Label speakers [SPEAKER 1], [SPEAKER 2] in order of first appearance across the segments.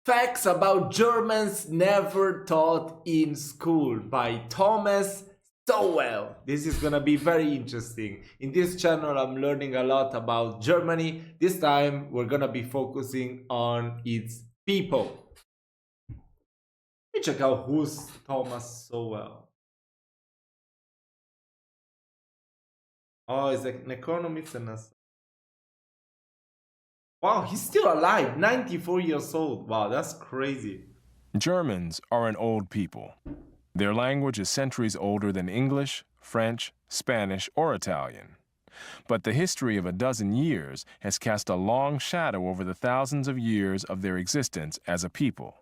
[SPEAKER 1] Facts about Germans never taught in school by Thomas Sowell. This is gonna be very interesting. In this channel, I'm learning a lot about Germany. This time, we're gonna be focusing on its people. Let me check out who's Thomas Sowell. Oh, he's an economist and a... Wow, he's still alive, 94 years old. Wow, that's crazy.
[SPEAKER 2] Germans are an old people. Their language is centuries older than English, French, Spanish, or Italian. But the history of a dozen years has cast a long shadow over the thousands of years of their existence as a people.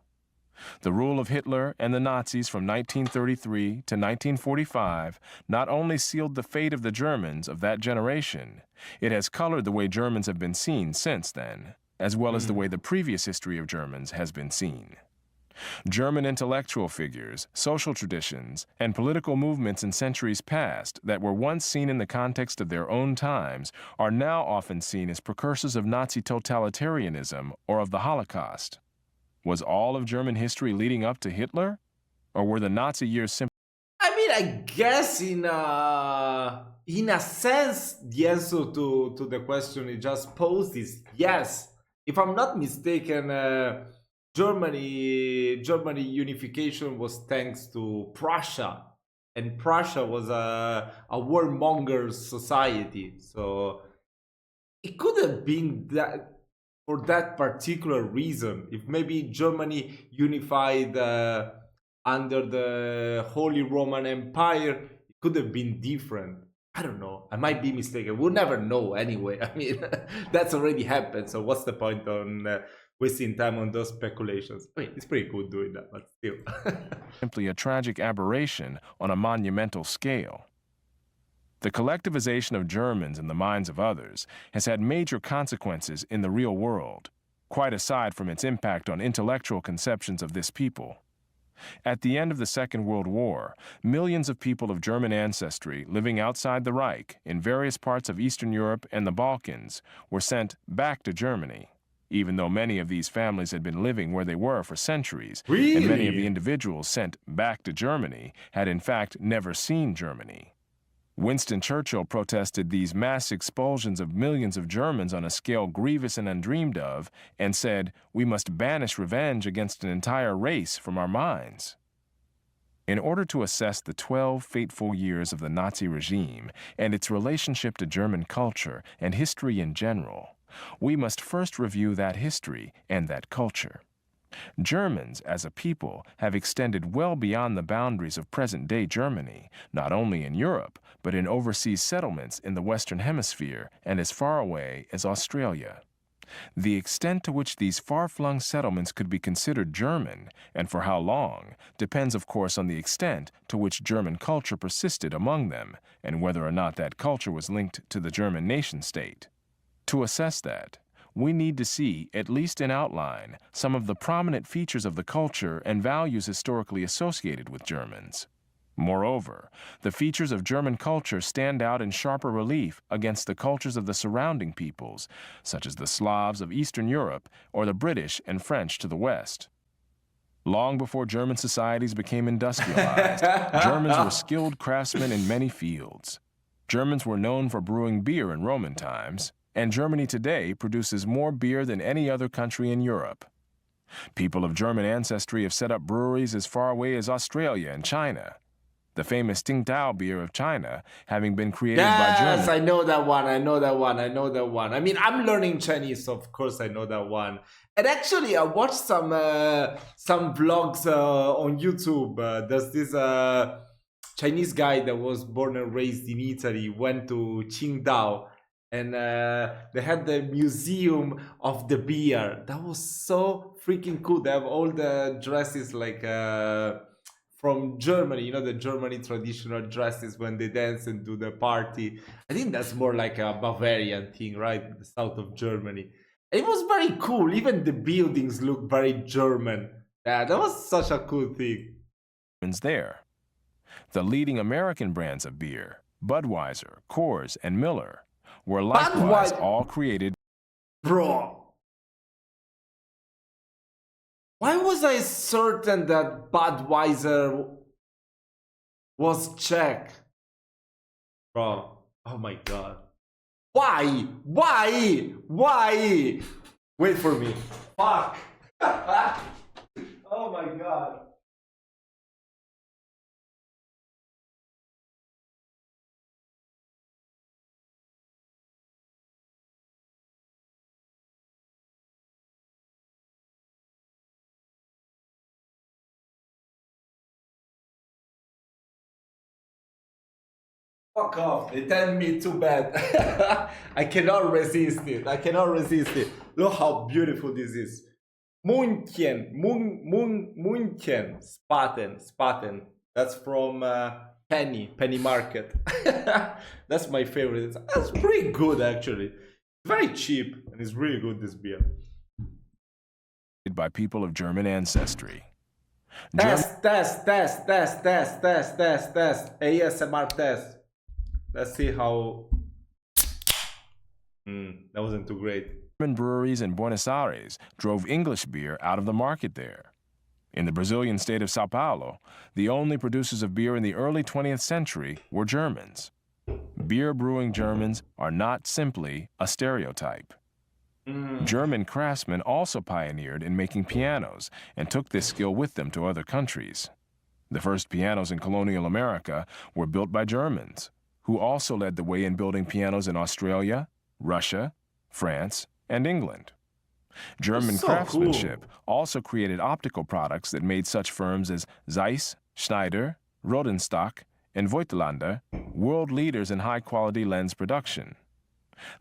[SPEAKER 2] The rule of Hitler and the Nazis from 1933 to 1945 not only sealed the fate of the Germans of that generation, it has colored the way Germans have been seen since then, as well as the way the previous history of Germans has been seen. German intellectual figures, social traditions, and political movements in centuries past that were once seen in the context of their own times are now often seen as precursors of Nazi totalitarianism or of the Holocaust. Was all of German history leading up to Hitler? Or were the Nazi years simply...
[SPEAKER 1] I mean, I guess in a sense, the answer to the question you just posed is yes. If I'm not mistaken, Germany unification was thanks to Prussia, and Prussia was a warmonger society, so it could have been that for that particular reason. If maybe Germany unified under the Holy Roman Empire, it could have been different. I don't know. I might be mistaken. We'll never know anyway. I mean, that's already happened. So what's the point on wasting time on those speculations? I mean, it's pretty cool doing that, but still.
[SPEAKER 2] simply a tragic aberration on a monumental scale? The collectivization of Germans in the minds of others has had major consequences in the real world, quite aside from its impact on intellectual conceptions of this people. At the end of the Second World War, millions of people of German ancestry living outside the Reich in various parts of Eastern Europe and the Balkans were sent back to Germany, even though many of these families had been living where they were for centuries,
[SPEAKER 1] Really?
[SPEAKER 2] and many of the individuals sent back to Germany had in fact never seen Germany. Winston Churchill protested these mass expulsions of millions of Germans on a scale grievous and undreamed of, and said, "We must banish revenge against an entire race from our minds." In order to assess the 12 fateful years of the Nazi regime and its relationship to German culture and history in general, we must first review that history and that culture. Germans, as a people, have extended well beyond the boundaries of present-day Germany, not only in Europe, but in overseas settlements in the Western Hemisphere and as far away as Australia. The extent to which these far-flung settlements could be considered German, and for how long, depends of course on the extent to which German culture persisted among them, and whether or not that culture was linked to the German nation-state. To assess that, we need to see, at least in outline, some of the prominent features of the culture and values historically associated with Germans. Moreover, the features of German culture stand out in sharper relief against the cultures of the surrounding peoples, such as the Slavs of Eastern Europe or the British and French to the west. Long before German societies became industrialized, Germans were skilled craftsmen in many fields. Germans were known for brewing beer in Roman times, and Germany today produces more beer than any other country in Europe. People of German ancestry have set up breweries as far away as Australia and China. The famous Tsingtao beer of China having been created by Germans.
[SPEAKER 1] Yes, I know that one. I know that one. I mean, I'm learning Chinese, so of course I know that one. And actually, I watched some vlogs on YouTube. There's this Chinese guy that was born and raised in Italy, went to Qingdao, and they had the museum of the beer. That was so freaking cool. They have all the dresses like from Germany, you know, the Germany traditional dresses when they dance and do the party. I think that's more like a Bavarian thing, right? The south of Germany. It was very cool. Even the buildings look very German. Yeah, that was such a cool thing.
[SPEAKER 2] There. The leading American brands of beer, Budweiser, Coors, and Miller, were likewise all created.
[SPEAKER 1] Bro, Why was I certain that Budweiser was Czech? Bro, oh my god. Why? Why? Why? Wait for me. Fuck. Oh my god. Fuck off. They tell me too bad. I cannot resist it. I cannot resist it. Look how beautiful this is. München. München. Spaten. That's from Penny Market. That's my favorite. That's pretty good actually. Very cheap and it's really good, this beer.
[SPEAKER 2] By people of German ancestry.
[SPEAKER 1] Test. ASMR test. Let's see how... that wasn't too great.
[SPEAKER 2] German breweries in Buenos Aires drove English beer out of the market there. In the Brazilian state of São Paulo, the only producers of beer in the early 20th century were Germans. Beer brewing Germans are not simply a stereotype. German craftsmen also pioneered in making pianos and took this skill with them to other countries. The first pianos in colonial America were built by Germans, who also led the way in building pianos in Australia, Russia, France, and England. German craftsmanship also created optical products that made such firms as Zeiss, Schneider, Rodenstock, and Voigtlander world leaders in high-quality lens production.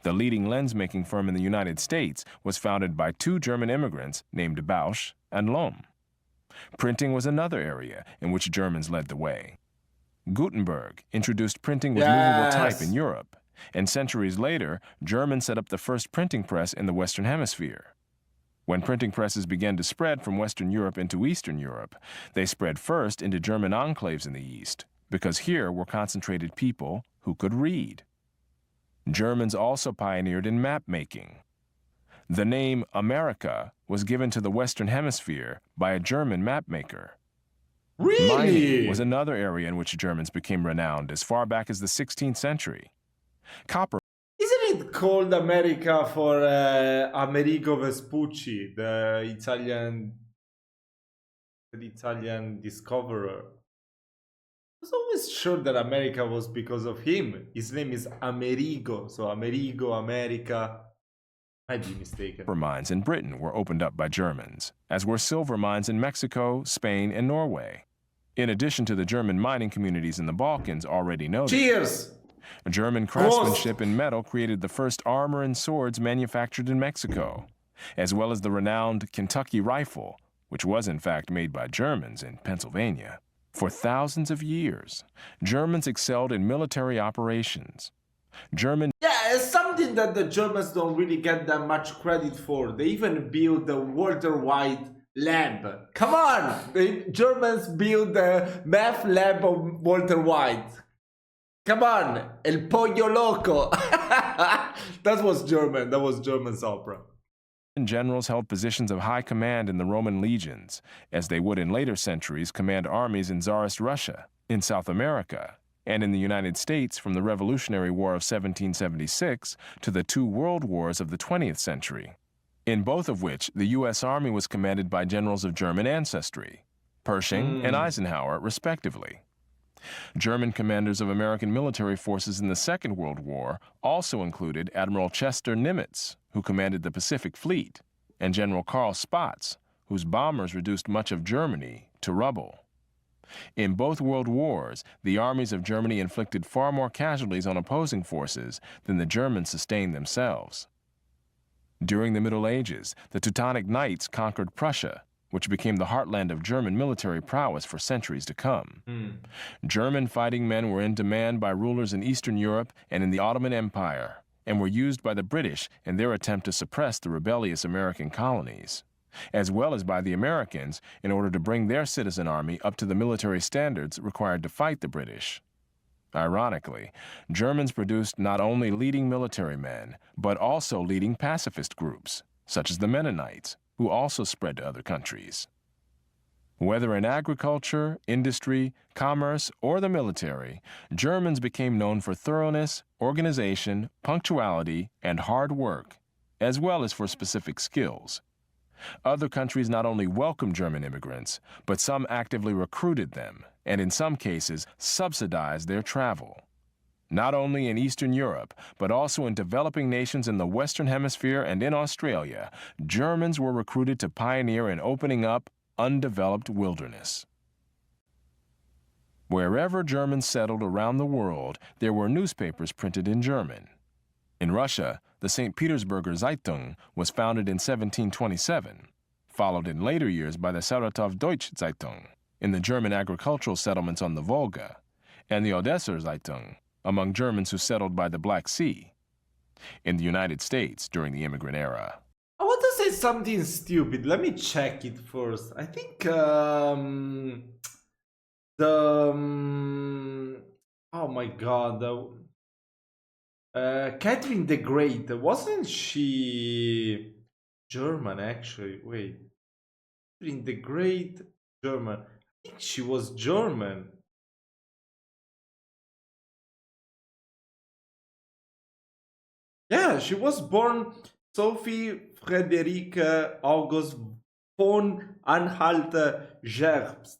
[SPEAKER 2] The leading lens-making firm in the United States was founded by two German immigrants named Bausch and Lomb. Printing was another area in which Germans led the way. Gutenberg introduced printing with movable type in Europe, and centuries later, Germans set up the first printing press in the Western Hemisphere. When printing presses began to spread from Western Europe into Eastern Europe, they spread first into German enclaves in the East, because here were concentrated people who could read. Germans also pioneered in map making. The name America was given to the Western Hemisphere by a German map maker.
[SPEAKER 1] Really?
[SPEAKER 2] Mining was another area in which Germans became renowned as far back as the 16th century. Copper.
[SPEAKER 1] Isn't it called America for Amerigo Vespucci, the Italian discoverer? I was always sure that America was because of him. His name is Amerigo, so Amerigo, America. I'd be mistaken.
[SPEAKER 2] Copper mines in Britain were opened up by Germans, as were silver mines in Mexico, Spain, and Norway. In addition to the German mining communities in the Balkans already noted.
[SPEAKER 1] Cheers!
[SPEAKER 2] German craftsmanship in metal created the first armor and swords manufactured in Mexico, as well as the renowned Kentucky rifle, which was in fact made by Germans in Pennsylvania. For thousands of years, Germans excelled in military operations. Yeah,
[SPEAKER 1] it's something that the Germans don't really get that much credit for. They even built the Walter White lab. Come on! The Germans built the math lab of Walter White. Come on! El Pollo Loco! That was German. That was German's opera.
[SPEAKER 2] Generals held positions of high command in the Roman legions, as they would in later centuries command armies in Tsarist Russia, in South America, and in the United States from the Revolutionary War of 1776 to the two world wars of the 20th century, in both of which the U.S. Army was commanded by generals of German ancestry, Pershing and Eisenhower, respectively. German commanders of American military forces in the Second World War also included Admiral Chester Nimitz, who commanded the Pacific Fleet, and General Karl Spaatz, whose bombers reduced much of Germany to rubble. In both world wars, the armies of Germany inflicted far more casualties on opposing forces than the Germans sustained themselves. During the Middle Ages, the Teutonic Knights conquered Prussia, which became the heartland of German military prowess for centuries to come. German fighting men were in demand by rulers in Eastern Europe and in the Ottoman Empire, and were used by the British in their attempt to suppress the rebellious American colonies, as well as by the Americans in order to bring their citizen army up to the military standards required to fight the British. Ironically, Germans produced not only leading military men, but also leading pacifist groups, such as the Mennonites, who also spread to other countries. Whether in agriculture, industry, commerce, or the military, Germans became known for thoroughness, organization, punctuality, and hard work, as well as for specific skills. Other countries not only welcomed German immigrants, but some actively recruited them, and in some cases subsidized their travel. Not only in Eastern Europe, but also in developing nations in the Western Hemisphere and in Australia, Germans were recruited to pioneer in opening up undeveloped wilderness. Wherever Germans settled around the world, there were newspapers printed in German. In Russia, the St. Petersburger Zeitung was founded in 1727, followed in later years by the Saratov Deutsche Zeitung in the German agricultural settlements on the Volga, and the Odesser Zeitung among Germans who settled by the Black Sea. In the United States during the immigrant era,
[SPEAKER 1] I want to say something stupid. Let me check it first. I think oh my god, Catherine the Great, wasn't she German actually? Wait, Catherine the Great, German. I think she was German. Yeah, she was born Sophie Friederike August von Anhalt-Zerbst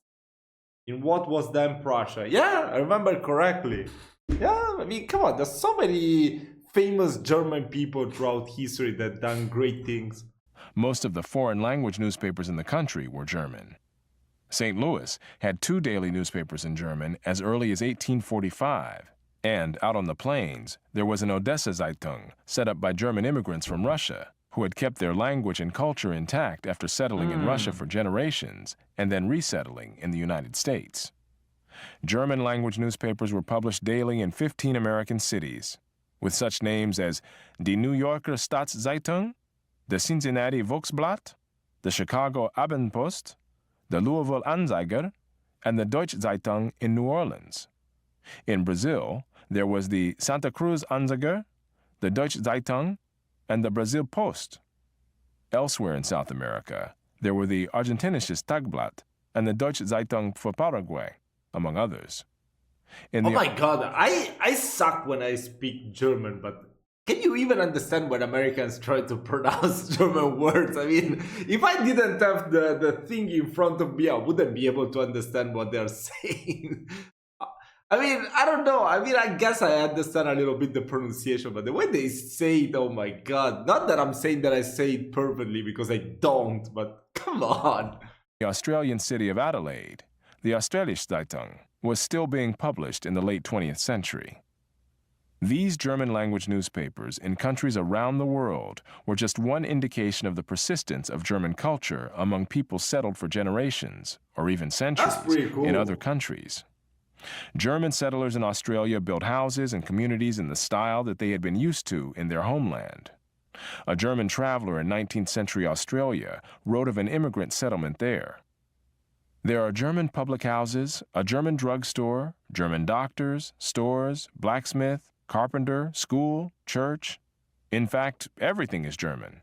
[SPEAKER 1] in what was then Prussia. Yeah, I remember correctly. Yeah, I mean, come on, there's so many famous German people throughout history that done great things.
[SPEAKER 2] most of the foreign language newspapers in the country were German. St. Louis had 2 daily newspapers in German as early as 1845, and out on the plains, there was an Odessa Zeitung set up by German immigrants from Russia who had kept their language and culture intact after settling in Russia for generations and then resettling in the United States. German language newspapers were published daily in 15 American cities, with such names as Die New Yorker Staatszeitung, the Cincinnati Volksblatt, the Chicago Abendpost, the Louisville Anzeiger, and the Deutsche Zeitung in New Orleans. In Brazil, there was the Santa Cruz Anzeiger, the Deutsche Zeitung, and the Brazil Post. Elsewhere in South America, there were the Argentinisches Tagblatt and the Deutsche Zeitung für Paraguay, among others.
[SPEAKER 1] Oh my god, I suck when I speak German, but can you even understand when Americans try to pronounce German words? I mean, if I didn't have the thing in front of me, I wouldn't be able to understand what they're saying. I mean, I don't know. I mean, I guess I understand a little bit the pronunciation, but the way they say it, oh my god. Not that I'm saying that I say it perfectly, because I don't, but come on.
[SPEAKER 2] The Australian city of Adelaide, the Australische Zeitung, was still being published in the late 20th century. These German-language newspapers in countries around the world were just one indication of the persistence of German culture among people settled for generations, or even centuries, in other countries. German settlers in Australia built houses and communities in the style that they had been used to in their homeland. A German traveler in 19th century Australia wrote of an immigrant settlement there. There are German public houses, a German drugstore, German doctors, stores, blacksmith, carpenter, school, church. In fact, everything is German.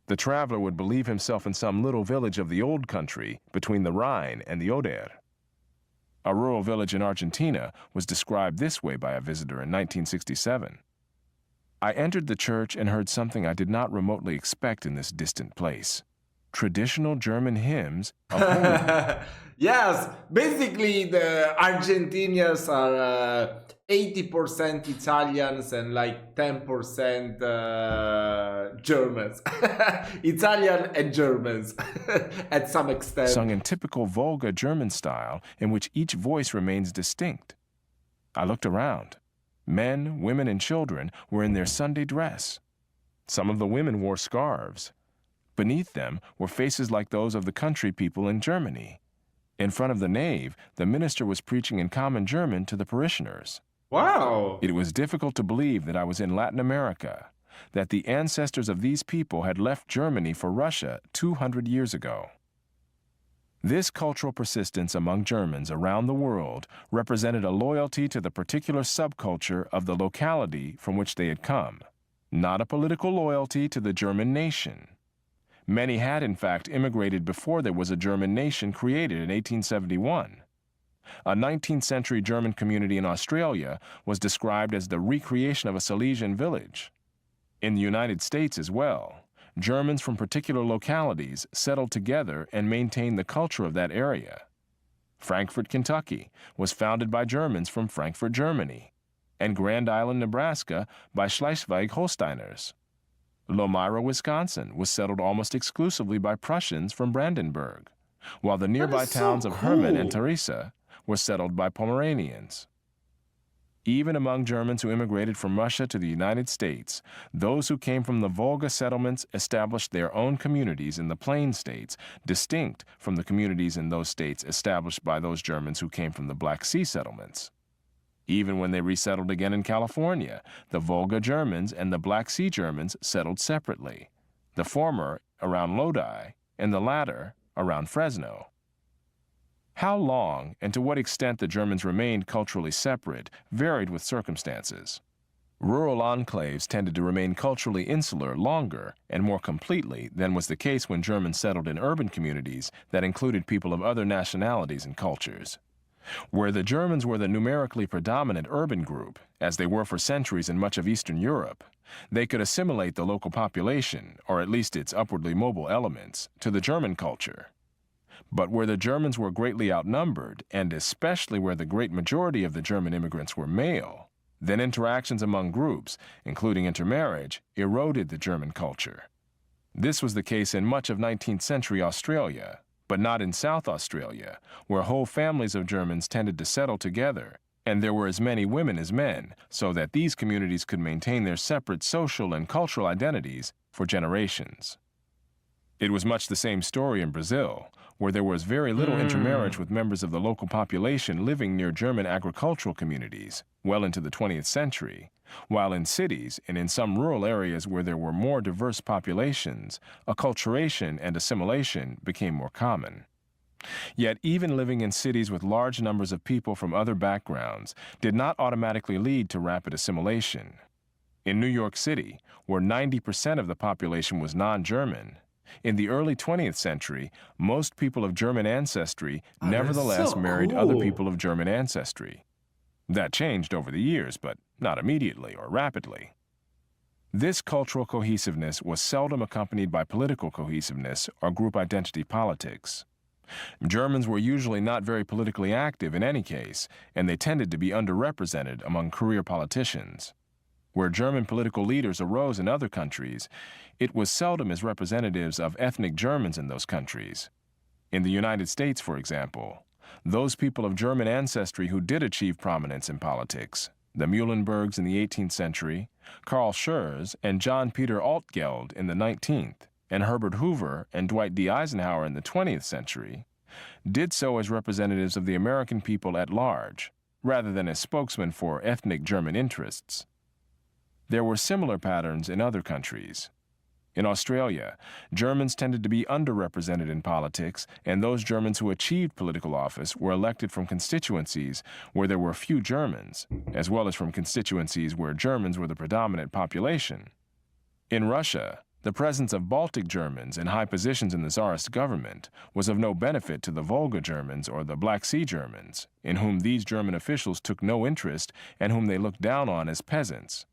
[SPEAKER 2] The traveler would believe himself in some little village of the old country between the Rhine and the Oder. A rural village in Argentina was described this way by a visitor in 1967. I entered the church and heard something I did not remotely expect in this distant place. Traditional German hymns of holy...
[SPEAKER 1] Yes, basically the Argentinians are 80% Italians and like 10% Germans. Italian and Germans at some extent.
[SPEAKER 2] Sung in typical Volga German style in which each voice remains distinct. I looked around. Men, women, and children were in their Sunday dress. Some of the women wore scarves. Beneath them were faces like those of the country people in Germany. In front of the nave, the minister was preaching in common German to the parishioners.
[SPEAKER 1] Wow!
[SPEAKER 2] It was difficult to believe that I was in Latin America, that the ancestors of these people had left Germany for Russia 200 years ago. This cultural persistence among Germans around the world represented a loyalty to the particular subculture of the locality from which they had come, not a political loyalty to the German nation. Many had, in fact, immigrated before there was a German nation created in 1871. A 19th century German community in Australia was described as the recreation of a Silesian village. In the United States as well, Germans from particular localities settled together and maintained the culture of that area. Frankfort, Kentucky, was founded by Germans from Frankfurt, Germany, and Grand Island, Nebraska, by Schleswig-Holsteiners. Lomira, Wisconsin, was settled almost exclusively by Prussians from Brandenburg, while the nearby towns of Hermann and Theresa were settled by Pomeranians. Even among Germans who immigrated from Russia to the United States, those who came from the Volga settlements established their own communities in the Plain States, distinct from the communities in those states established by those Germans who came from the Black Sea settlements. Even when they resettled again in California, the Volga Germans and the Black Sea Germans settled separately, the former around Lodi and the latter around Fresno. How long and to what extent the Germans remained culturally separate varied with circumstances. Rural enclaves tended to remain culturally insular longer and more completely than was the case when Germans settled in urban communities that included people of other nationalities and cultures. Where the Germans were the numerically predominant urban group, as they were for centuries in much of Eastern Europe, they could assimilate the local population, or at least its upwardly mobile elements, to the German culture. But where the Germans were greatly outnumbered, and especially where the great majority of the German immigrants were male, then interactions among groups, including intermarriage, eroded the German culture. This was the case in much of 19th century Australia, but not in South Australia, where whole families of Germans tended to settle together, and there were as many women as men, so that these communities could maintain their separate social and cultural identities for generations. It was much the same story in Brazil, where there was very little intermarriage with members of the local population living near German agricultural communities well into the 20th century, while in cities and in some rural areas where there were more diverse populations, acculturation and assimilation became more common. Yet even living in cities with large numbers of people from other backgrounds did not automatically lead to rapid assimilation. In New York City, where 90% of the population was non-German, in the early 20th century, most people of German ancestry nevertheless married other people of German ancestry. That changed over the years, but not immediately or rapidly. This cultural cohesiveness was seldom accompanied by political cohesiveness or group identity politics. Germans were usually not very politically active in any case, and they tended to be underrepresented among career politicians. Where German political leaders arose in other countries, it was seldom as representatives of ethnic Germans in those countries. In the United States, for example, those people of German ancestry who did achieve prominence in politics, the Muhlenbergs in the 18th century, Karl Schurz and John Peter Altgeld in the 19th, and Herbert Hoover and Dwight D. Eisenhower in the 20th century, did so as representatives of the American people at large, rather than as spokesmen for ethnic German interests. There were similar patterns in other countries. In Australia, Germans tended to be underrepresented in politics, and those Germans who achieved political office were elected from constituencies where there were few Germans, as well as from constituencies where Germans were the predominant population. In Russia, the presence of Baltic Germans in high positions in the Tsarist government was of no benefit to the Volga Germans or the Black Sea Germans, in whom these German officials took no interest and whom they looked down on as peasants.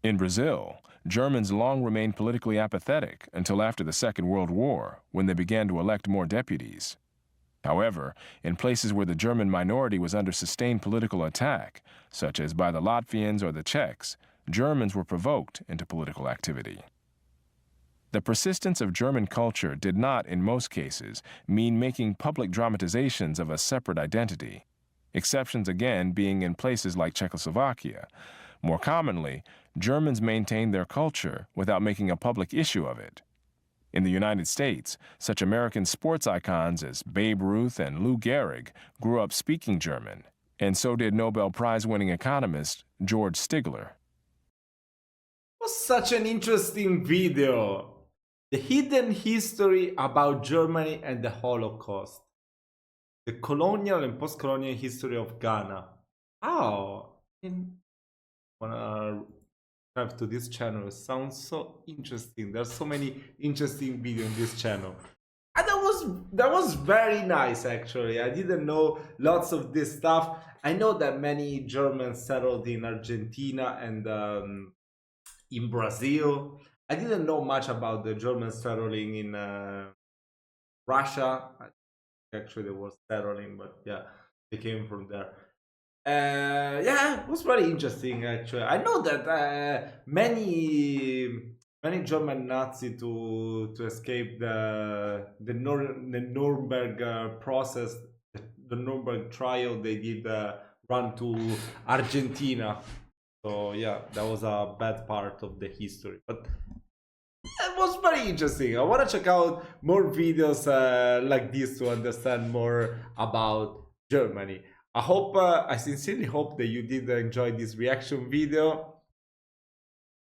[SPEAKER 2] In Brazil, Germans long remained politically apathetic until after the Second World War, when they began to elect more deputies. However, in places where the German minority was under sustained political attack, such as by the Latvians or the Czechs, Germans were provoked into political activity. The persistence of German culture did not, in most cases, mean making public dramatizations of a separate identity, exceptions again being in places like Czechoslovakia. More commonly, Germans maintained their culture without making a public issue of it. In the United States, such American sports icons as Babe Ruth and Lou Gehrig grew up speaking German, and so did Nobel Prize-winning economist George Stigler.
[SPEAKER 1] It was such an interesting video. The hidden history about Germany and the Holocaust. The colonial and post-colonial history of Ghana. Oh, wanna subscribe to this channel. It sounds so interesting. There's so many interesting videos on this channel. And that was very nice actually. I didn't know lots of this stuff. I know that many Germans settled in Argentina and in Brazil. I didn't know much about the Germans settling in Russia. Actually, they were settling, but yeah, they came from there. Yeah, it was very interesting actually. I know that many German Nazi to escape the Nuremberg process, the Nuremberg trial, they did run to Argentina. So yeah, that was a bad part of the history, but it was very interesting. I want to check out more videos like this to understand more about Germany. I sincerely hope that you did enjoy this reaction video.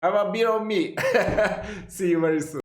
[SPEAKER 1] Have a beer on me. See you very soon.